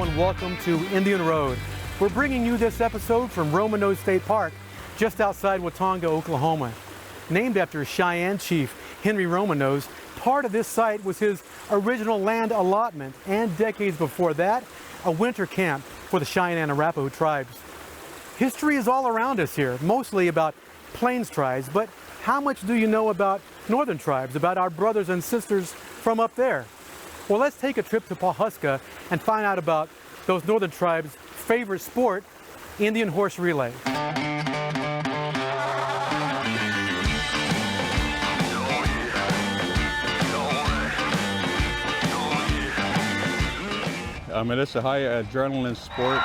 and welcome to Indian Road. We're bringing you this episode from Romano State Park, just outside Watonga, Oklahoma. Named after Cheyenne chief Henry Romanos, part of this site was his original land allotment, and decades before that, a winter camp for the Cheyenne and Arapaho tribes. History is all around us here, mostly about Plains tribes, but how much do you know about northern tribes, about our brothers and sisters from up there? Well, let's take a trip to Pawhuska and find out about those northern tribes' favorite sport, Indian horse relay. I mean, it's a high adrenaline sport.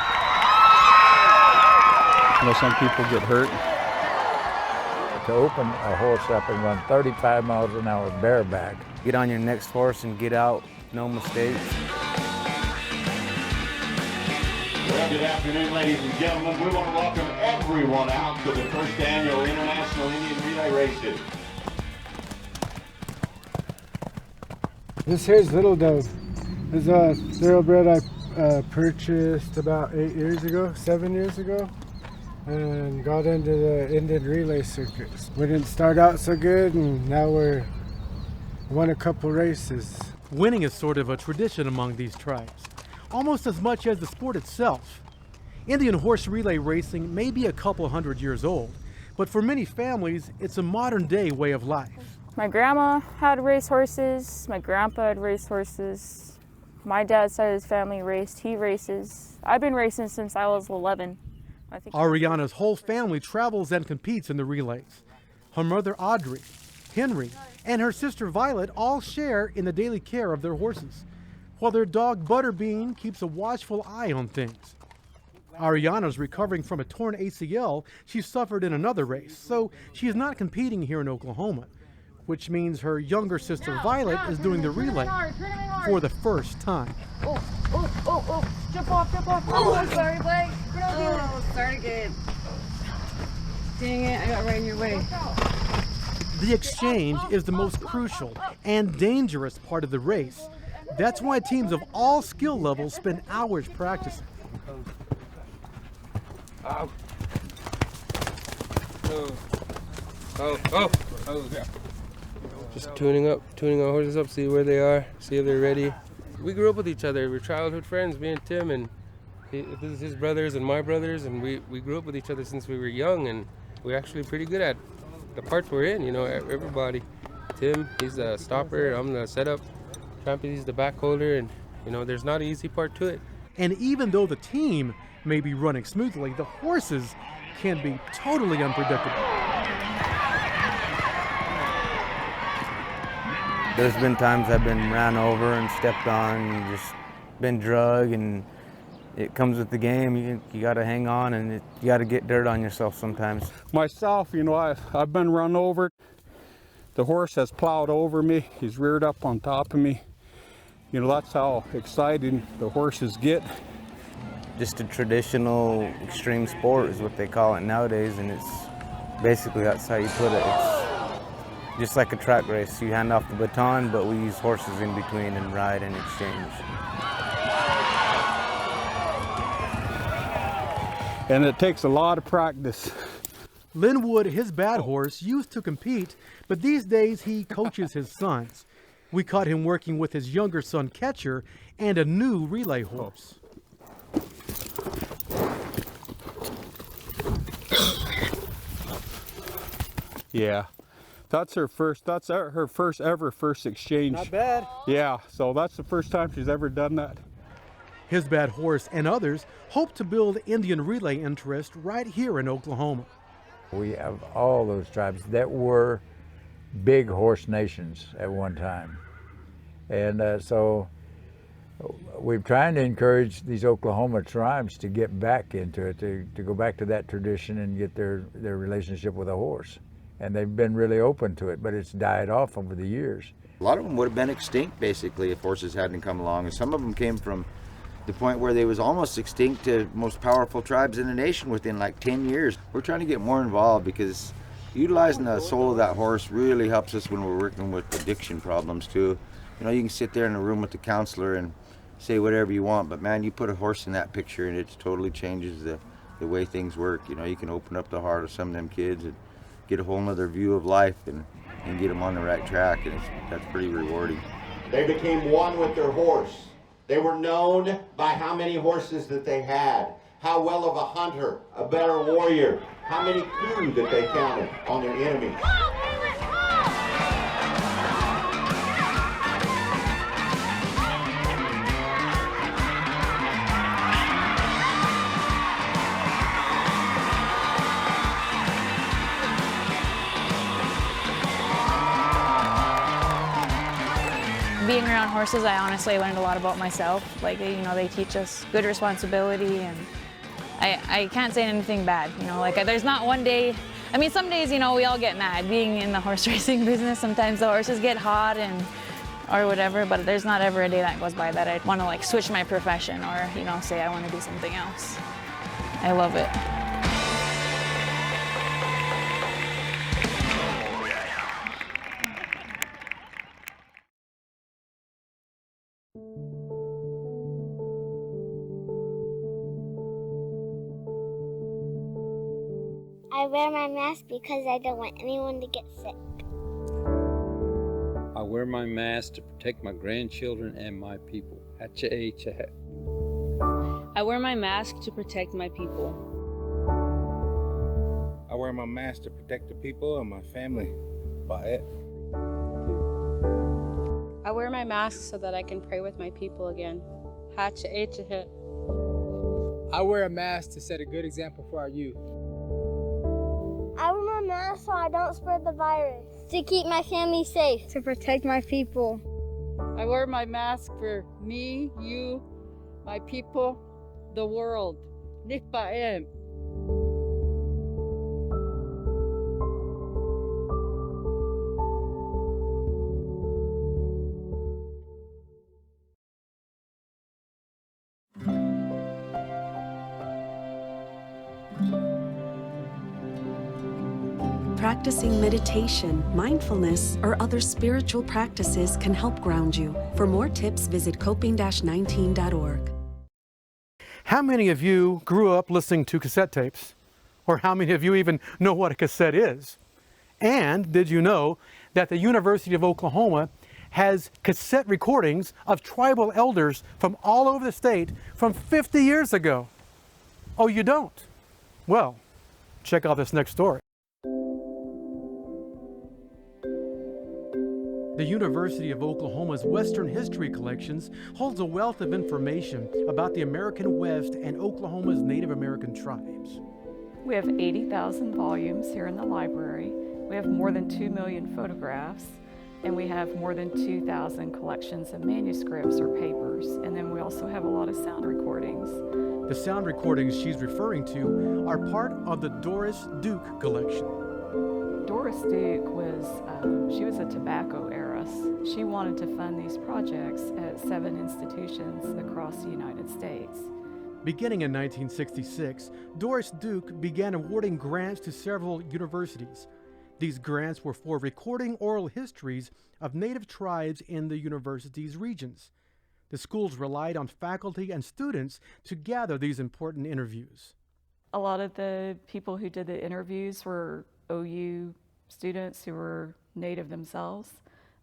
You know, some people get hurt. To open a horse up and run 35 miles an hour bareback. Get on your next horse and get out, no mistakes. Well, good afternoon, ladies and gentlemen. We want to welcome everyone out to the first annual International Indian Relay Races. This here's Little Dove. It's a thoroughbred I purchased about 7 years ago, and got into the Indian relay circuits. We didn't start out so good, and now we're won a couple races. Winning is sort of a tradition among these tribes, almost as much as the sport itself. Indian horse relay racing may be a couple hundred years old, but for many families, it's a modern day way of life. My grandma had race horses, my grandpa had race horses. My dad's side of his family raced, he races. I've been racing since I was 11. Ariana's whole family travels and competes in the relays. Her mother Audrey, Henry, and her sister Violet all share in the daily care of their horses, while their dog Butterbean keeps a watchful eye on things. Ariana's recovering from a torn ACL she suffered in another race, so she is not competing here in Oklahoma, which means her younger sister Violet is doing the relay for the first time. Oh, jump off. Oh, sorry, Blake. Oh, start again. Dang it, I got right in your way. The exchange is the most crucial and dangerous part of the race. That's why teams of all skill levels spend hours practicing. Yeah. Just tuning our horses up, see where they are, see if they're ready. We grew up with each other. We're childhood friends, me and Tim, and this is his brothers and my brothers, and we grew up with each other since we were young, and we're actually pretty good at the parts we're in, you know, everybody. Tim, he's the stopper, I'm the setup. Trampy, he's the back holder, and, you know, there's not an easy part to it. And even though the team may be running smoothly, the horses can be totally unpredictable. There's been times I've been ran over and stepped on and just been drugged, and it comes with the game. You got to hang on, and you got to get dirt on yourself sometimes. Myself, you know, I've been run over. The horse has plowed over me. He's reared up on top of me. You know, that's how exciting the horses get. Just a traditional extreme sport is what they call it nowadays, and it's basically, that's how you put it. It's just like a track race. You hand off the baton, but we use horses in between and ride and exchange. And it takes a lot of practice. Linwood, his bad horse, used to compete, but these days he coaches his sons. We caught him working with his younger son, Catcher, and a new relay horse. Yeah, that's her first ever exchange. Not bad. Yeah, so that's the first time she's ever done that. His bad horse and others hope to build Indian relay interest right here in Oklahoma. We have all those tribes that were big horse nations at one time. And so we're trying to encourage these Oklahoma tribes to get back into it, to go back to that tradition and get their relationship with a horse. And they've been really open to it, but it's died off over the years. A lot of them would have been extinct, basically, if horses hadn't come along. And some of them came from the point where they was almost extinct to most powerful tribes in the nation within like 10 years. We're trying to get more involved because utilizing the soul of that horse really helps us when we're working with addiction problems too. You know, you can sit there in a room with the counselor and say whatever you want, but man, you put a horse in that picture and it totally changes the way things work. You know, you can open up the heart of some of them kids and get a whole nother view of life and get them on the right track, and that's pretty rewarding. They became one with their horse. They were known by how many horses that they had, how well of a hunter, a better warrior, how many coup that they counted on their enemies. Being around horses, I honestly learned a lot about myself. Like, you know, they teach us good responsibility, and I can't say anything bad. You know, like there's not one day, I mean, some days, you know, we all get mad. Being in the horse racing business, sometimes the horses get hot or whatever, but there's not ever a day that goes by that I'd want to like switch my profession or, you know, say I want to do something else. I love it. I wear my mask because I don't want anyone to get sick. I wear my mask to protect my grandchildren and my people. Hatcha-a-cha-ha. I wear my mask to protect my people. I wear my mask to protect the people and my family. By it. I wear my mask so that I can pray with my people again. Hatcha-a-cha-ha. I wear a mask to set a good example for our youth. I wear my mask so I don't spread the virus. To keep my family safe. To protect my people. I wear my mask for me, you, my people, the world. Nikpaem. Practicing meditation, mindfulness, or other spiritual practices can help ground you. For more tips, visit coping-19.org. How many of you grew up listening to cassette tapes? Or how many of you even know what a cassette is? And did you know that the University of Oklahoma has cassette recordings of tribal elders from all over the state from 50 years ago? Oh, you don't? Well, check out this next story. The University of Oklahoma's Western History Collections holds a wealth of information about the American West and Oklahoma's Native American tribes. We have 80,000 volumes here in the library. We have more than 2 million photographs, and we have more than 2,000 collections of manuscripts or papers. And then we also have a lot of sound recordings. The sound recordings she's referring to are part of the Doris Duke collection. Doris Duke she was a tobacco heiress. She wanted to fund these projects at 7 institutions across the United States. Beginning in 1966, Doris Duke began awarding grants to several universities. These grants were for recording oral histories of Native tribes in the university's regions. The schools relied on faculty and students to gather these important interviews. A lot of the people who did the interviews were OU students who were Native themselves.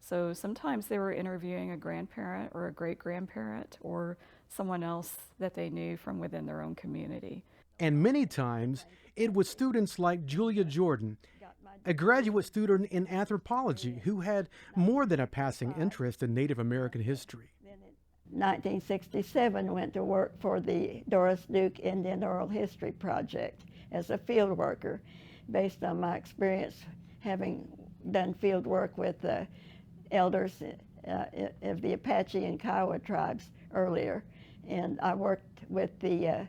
So sometimes they were interviewing a grandparent or a great-grandparent or someone else that they knew from within their own community. And many times it was students like Julia Jordan, a graduate student in anthropology who had more than a passing interest in Native American history. 1967, went to work for the Doris Duke Indian Oral History Project as a field worker, based on my experience having done field work with the elders of the Apache and Kiowa tribes earlier. And I worked with the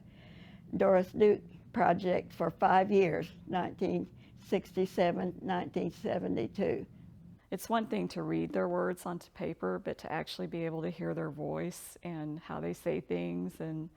Doris Duke project for 5 years, 1967, 1972. It's one thing to read their words onto paper, but to actually be able to hear their voice and how they say things, and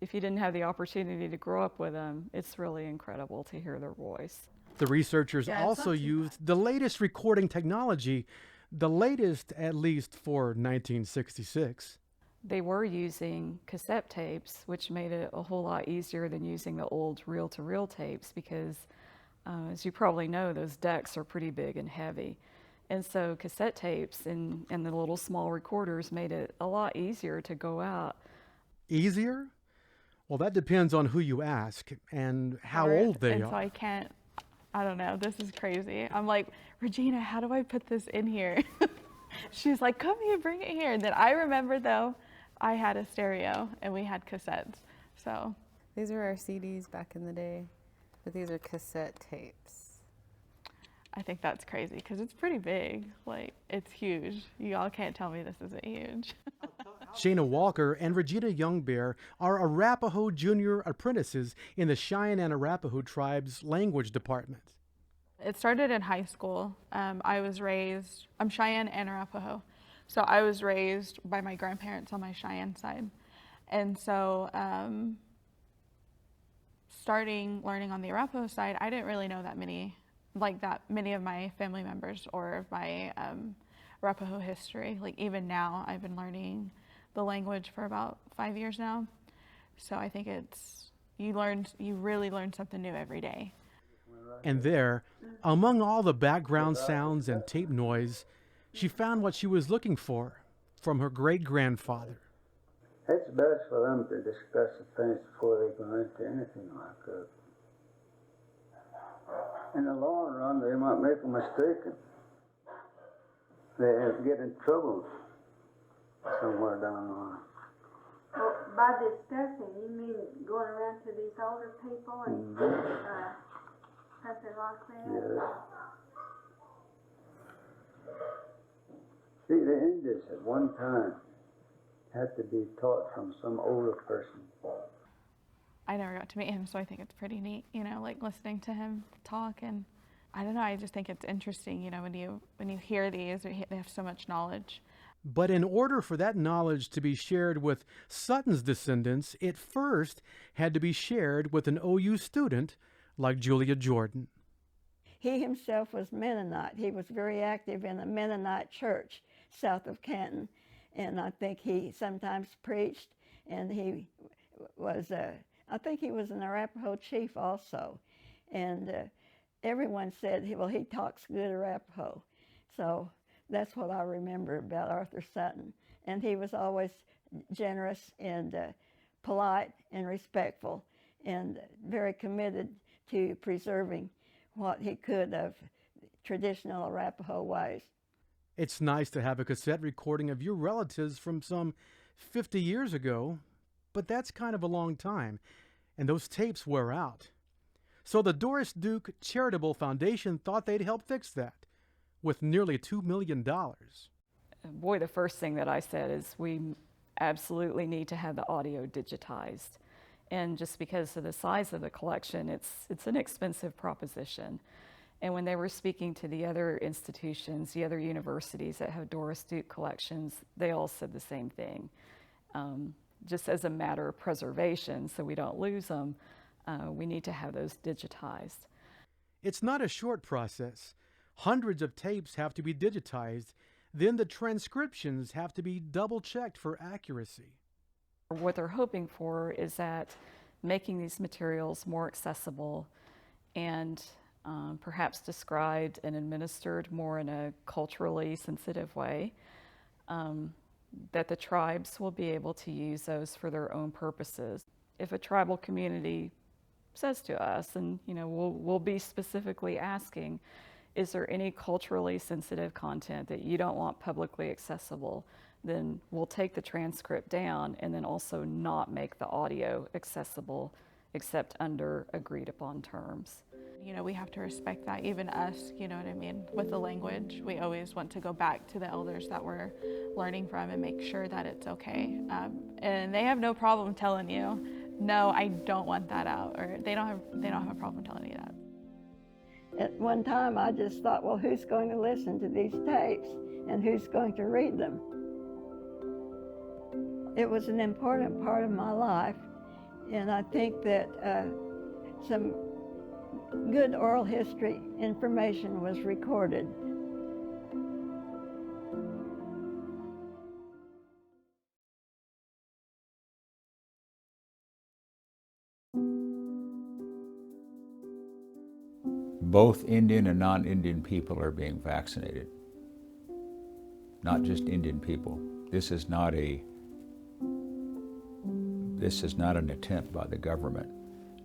if you didn't have the opportunity to grow up with them, it's really incredible to hear their voice. The researchers also used the latest recording technology the latest at least for 1966. They were using cassette tapes, which made it a whole lot easier than using the old reel-to-reel tapes because, as you probably know, those decks are pretty big and heavy. And so cassette tapes and the little small recorders made it a lot easier to go out. Easier? Well, that depends on who you ask and how old they are. So I don't know, this is crazy. I'm like, Regina, how do I put this in here? She's like, come here, bring it here. And then I remember, though, I had a stereo and we had cassettes. So these were our CDs back in the day, but these are cassette tapes. I think that's crazy because it's pretty big. Like, it's huge. Y'all can't tell me this isn't huge. Shayna Walker and Regina Youngbear are Arapaho junior apprentices in the Cheyenne and Arapaho tribes language department. It started in high school. I'm Cheyenne and Arapaho. So I was raised by my grandparents on my Cheyenne side. And so starting learning on the Arapaho side, I didn't really know that many of my family members or my Arapaho history. Like even now, I've been learning the language for about 5 years now. So I think you really learn something new every day. And there, among all the background sounds and tape noise, she found what she was looking for from her great-grandfather. It's best for them to discuss the things before they go into anything like that. In the long run, they might make a mistake. They get in trouble somewhere down the line. Well, by discussing, you mean going around to these older people and something like that? Yes. See, the Indians at one time had to be taught from some older person. I never got to meet him, so I think it's pretty neat, like listening to him talk. And I don't know, I just think it's interesting, when you hear these, they have so much knowledge. But in order for that knowledge to be shared with Sutton's descendants, it first had to be shared with an OU student like Julia Jordan. He himself was Mennonite. He was very active in the Mennonite church south of Canton. And I think he sometimes preached, and he was, I think he was an Arapaho chief also. And everyone said, well, he talks good Arapaho. So that's what I remember about Arthur Sutton. And he was always generous and polite and respectful and very committed to preserving what he could of traditional Arapaho ways. It's nice to have a cassette recording of your relatives from some 50 years ago, but that's kind of a long time, and those tapes wear out. So the Doris Duke Charitable Foundation thought they'd help fix that with nearly $2 million. Boy, the first thing that I said is we absolutely need to have the audio digitized. And just because of the size of the collection, it's an expensive proposition. And when they were speaking to the other institutions, the other universities that have Doris Duke collections, they all said the same thing. Just as a matter of preservation, so we don't lose them, we need to have those digitized. It's not a short process. Hundreds of tapes have to be digitized. Then the transcriptions have to be double-checked for accuracy. What they're hoping for is that making these materials more accessible and perhaps described and administered more in a culturally sensitive way, that the tribes will be able to use those for their own purposes. If a tribal community says to us, and we'll be specifically asking, is there any culturally sensitive content that you don't want publicly accessible? Then we'll take the transcript down and then also not make the audio accessible except under agreed upon terms. We have to respect that, even us, you know what I mean? With the language, we always want to go back to the elders that we're learning from and make sure that it's okay. And they have no problem telling you, no, I don't want that out, or they don't have a problem telling you that. At one time, I just thought, well, who's going to listen to these tapes and who's going to read them? It was an important part of my life, and I think that some good oral history information was recorded. both Indian and non-Indian people are being vaccinated, not just Indian people. This is not an attempt by the government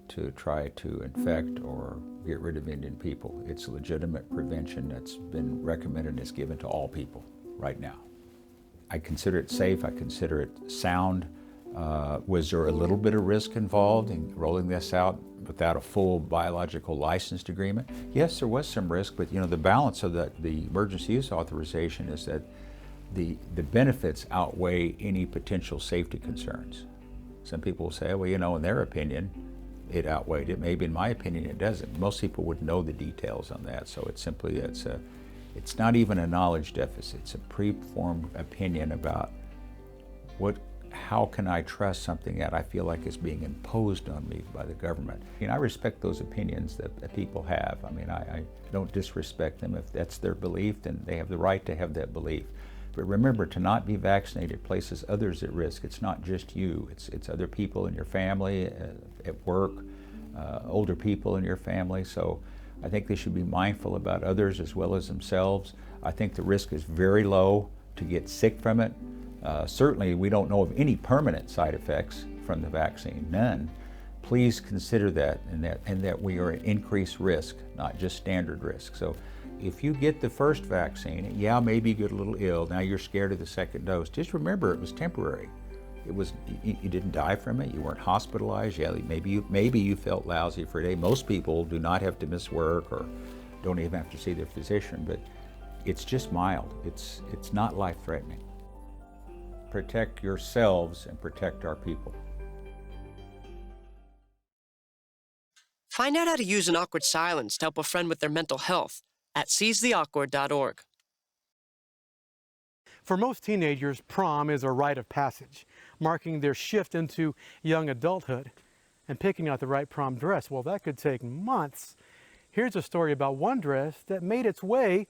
to try to infect or get rid of Indian people. It's legitimate prevention that's been recommended and is given to all people right now. I consider it safe, I consider it sound. Was there a little bit of risk involved in rolling this out without a full biological licensed agreement? Yes, there was some risk, but the balance of the emergency use authorization is that the benefits outweigh any potential safety concerns. Some people will say, well, in their opinion, it outweighed it. Maybe in my opinion, it doesn't. Most people would know the details on that, so it's not even a knowledge deficit. It's a pre-formed opinion about how can I trust something that I feel like is being imposed on me by the government. I respect those opinions that people have. I don't disrespect them. If that's their belief, then they have the right to have that belief. But remember, to not be vaccinated places others at risk. It's not just you. It's other people in your family, at work, older people in your family. So I think they should be mindful about others as well as themselves. I think the risk is very low to get sick from it. Certainly, we don't know of any permanent side effects from the vaccine, none. Please consider that and that we are at increased risk, not just standard risk. So if you get the first vaccine, maybe you get a little ill, now you're scared of the second dose, just remember it was temporary. You didn't die from it, you weren't hospitalized, maybe you felt lousy for a day. Most people do not have to miss work or don't even have to see their physician, but it's just mild. It's not life-threatening. Protect yourselves and protect our people. Find out how to use an awkward silence to help a friend with their mental health at seizetheawkward.org. For most teenagers, prom is a rite of passage, marking their shift into young adulthood. And picking out the right prom dress, well, that could take months. Here's a story about one dress that made its way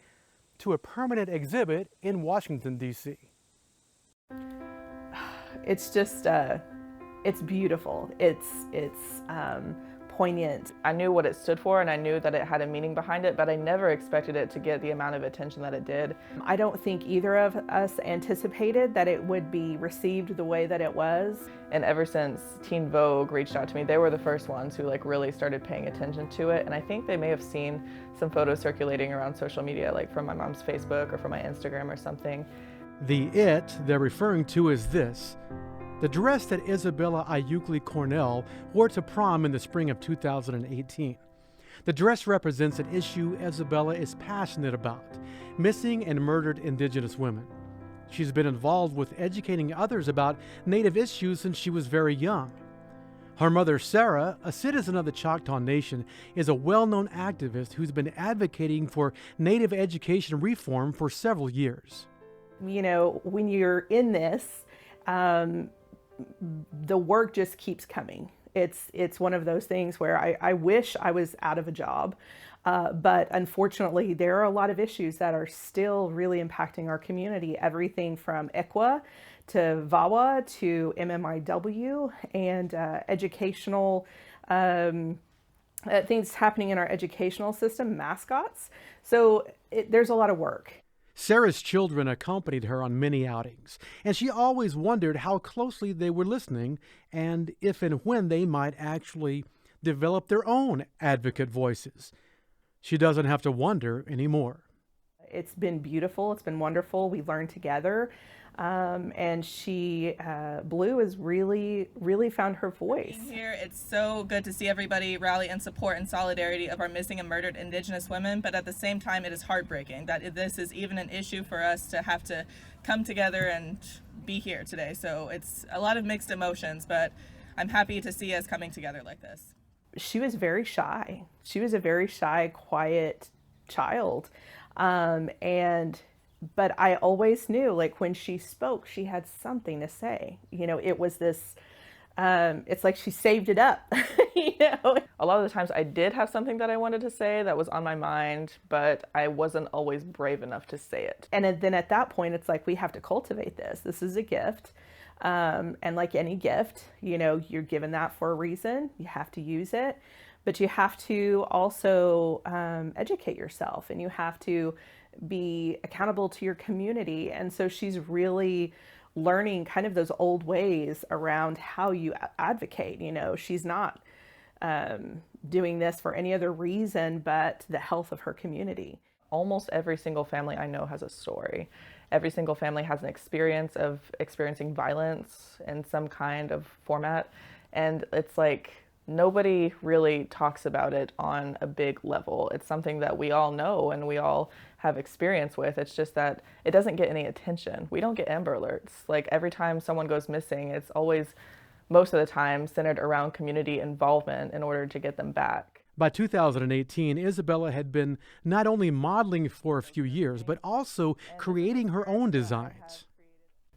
to a permanent exhibit in Washington, D.C. It's just, it's beautiful. It's poignant. I knew what it stood for and I knew that it had a meaning behind it, but I never expected it to get the amount of attention that it did. I don't think either of us anticipated that it would be received the way that it was. And ever since Teen Vogue reached out to me, they were the first ones who really started paying attention to it. And I think they may have seen some photos circulating around social media, like from my mom's Facebook or from my Instagram or something. The it they're referring to is this: the dress that Isabella Ayukli Cornell wore to prom in the spring of 2018. The dress represents an issue Isabella is passionate about: missing and murdered Indigenous women. She's been involved with educating others about Native issues since she was very young. Her mother, Sarah, a citizen of the Choctaw Nation, is a well-known activist who's been advocating for Native education reform for several years. When you're in this, the work just keeps coming. It's one of those things where I wish I was out of a job, but unfortunately there are a lot of issues that are still really impacting our community. Everything from EQA to VAWA to MMIW and educational things happening in our educational system, mascots. So there's a lot of work. Sarah's children accompanied her on many outings, and she always wondered how closely they were listening and if and when they might actually develop their own advocate voices. She doesn't have to wonder anymore. It's been beautiful. It's been wonderful. We learned together. And she, Blue, has really found her voice. Here, it's so good to see everybody rally in support and solidarity of our missing and murdered Indigenous women, but at the same time, it is heartbreaking that this is even an issue for us to have to come together and be here today. So it's a lot of mixed emotions, but I'm happy to see us coming together like this. She was very shy. She was a very shy, quiet child. But I always knew, when she spoke, she had something to say. It was this, it's like she saved it up, A lot of the times I did have something that I wanted to say that was on my mind, but I wasn't always brave enough to say it. And then at that point, it's like, we have to cultivate this. This is a gift. And like any gift, you're given that for a reason. You have to use it. But you have to also educate yourself, and you have to be accountable to your community. And so she's really learning kind of those old ways around how you advocate. You know, she's not doing this for any other reason but the health of her community. Almost every single family I know has a story. Every single family has an experience of experiencing violence in some kind of format. And it's like nobody really talks about it on a big level. It's something that we all know and we all have experience with. It's just that it doesn't get any attention. We don't get Amber Alerts. Like every time someone goes missing, it's always, most of the time, centered around community involvement in order to get them back. By 2018, Isabella had been not only modeling for a few years, but also creating her own designs.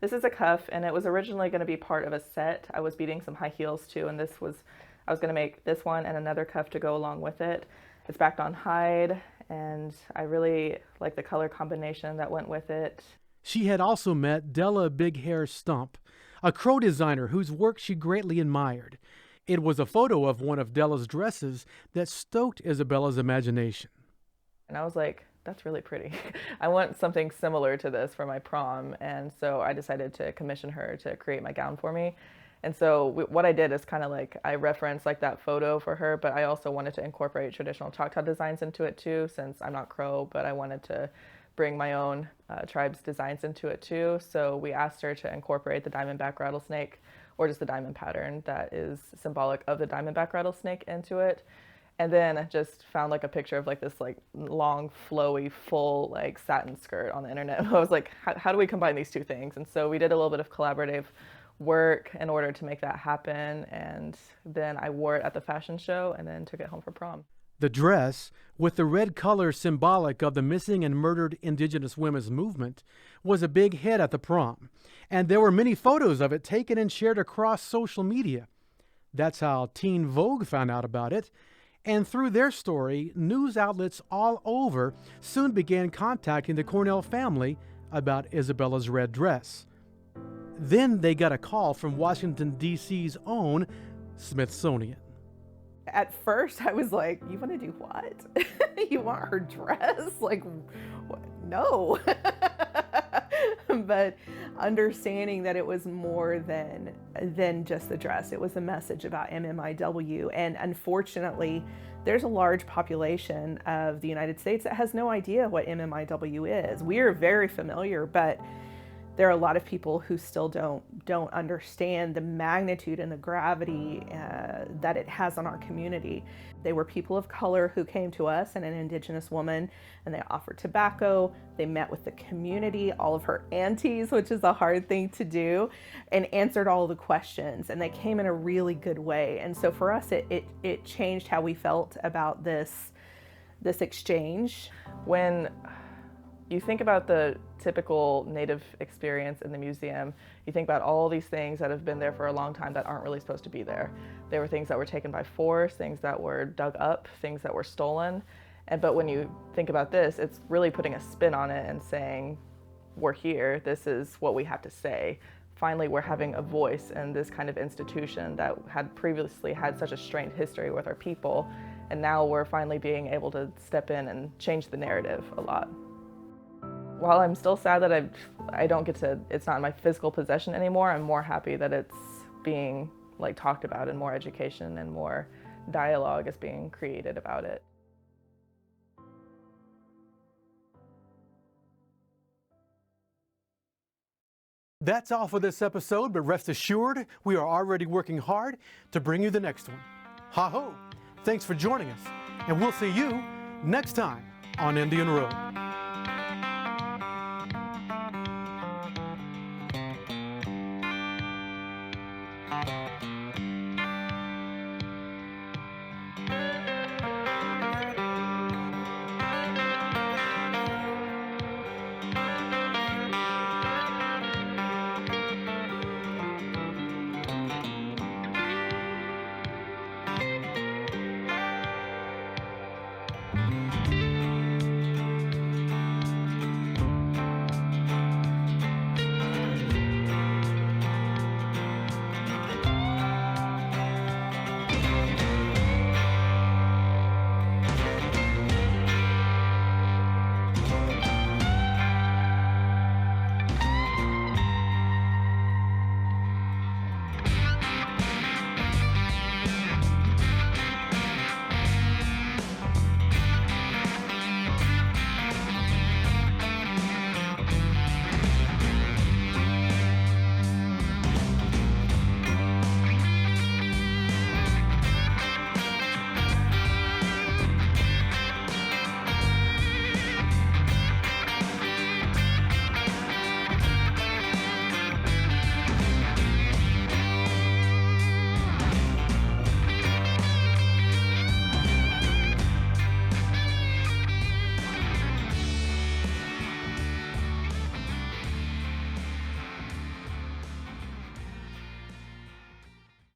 This is a cuff, and it was originally going to be part of a set. I was beading some high heels too, and I was going to make this one and another cuff to go along with it. It's backed on hide, and I really like the color combination that went with it. She had also met Della Big Hair Stump, a crow designer whose work she greatly admired. It was a photo of one of Della's dresses that stoked Isabella's imagination. And I was like, that's really pretty. I want something similar to this for my prom. And so I decided to commission her to create my gown for me. And so what I did is kind of like, I referenced like that photo for her, but I also wanted to incorporate traditional Choctaw designs into it too, since I'm not Crow, but I wanted to bring my own tribe's designs into it too. So we asked her to incorporate the diamondback rattlesnake, or just the diamond pattern that is symbolic of the diamondback rattlesnake, into it. And then I just found like a picture of like this like long, flowy, full like satin skirt on the internet. I was like, how do we combine these two things? And so we did a little bit of collaborative work in order to make that happen. And then I wore it at the fashion show and then took it home for prom. The dress, with the red color symbolic of the missing and murdered Indigenous women's movement, was a big hit at the prom, and there were many photos of it taken and shared across social media. That's how Teen Vogue found out about it, and through their story, news outlets all over soon began contacting the Cornell family about Isabella's red dress. Then they got a call from Washington, D.C.'s own Smithsonian. At first, I was like, you want to do what? You want her dress? Like, what? No. But understanding that it was more than just the dress. It was a message about MMIW. And unfortunately, there's a large population of the United States that has no idea what MMIW is. We are very familiar, but there are a lot of people who still don't understand the magnitude and the gravity that it has on our community. They were people of color who came to us, and an Indigenous woman, and they offered tobacco. They met with the community, all of her aunties, which is a hard thing to do, and answered all the questions. And they came in a really good way. And so for us, it changed how we felt about this exchange. When you think about the typical Native experience in the museum, you think about all these things that have been there for a long time that aren't really supposed to be there. There were things that were taken by force, things that were dug up, things that were stolen. But when you think about this, it's really putting a spin on it and saying, we're here, this is what we have to say. Finally, we're having a voice in this kind of institution that had previously had such a strained history with our people. And now we're finally being able to step in and change the narrative a lot. While I'm still sad that I don't get to, it's not in my physical possession anymore, I'm more happy that it's being like talked about, and more education and more dialogue is being created about it. That's all for this episode, but rest assured, we are already working hard to bring you the next one. Ha-ho! Thanks for joining us, and we'll see you next time on Indian Road.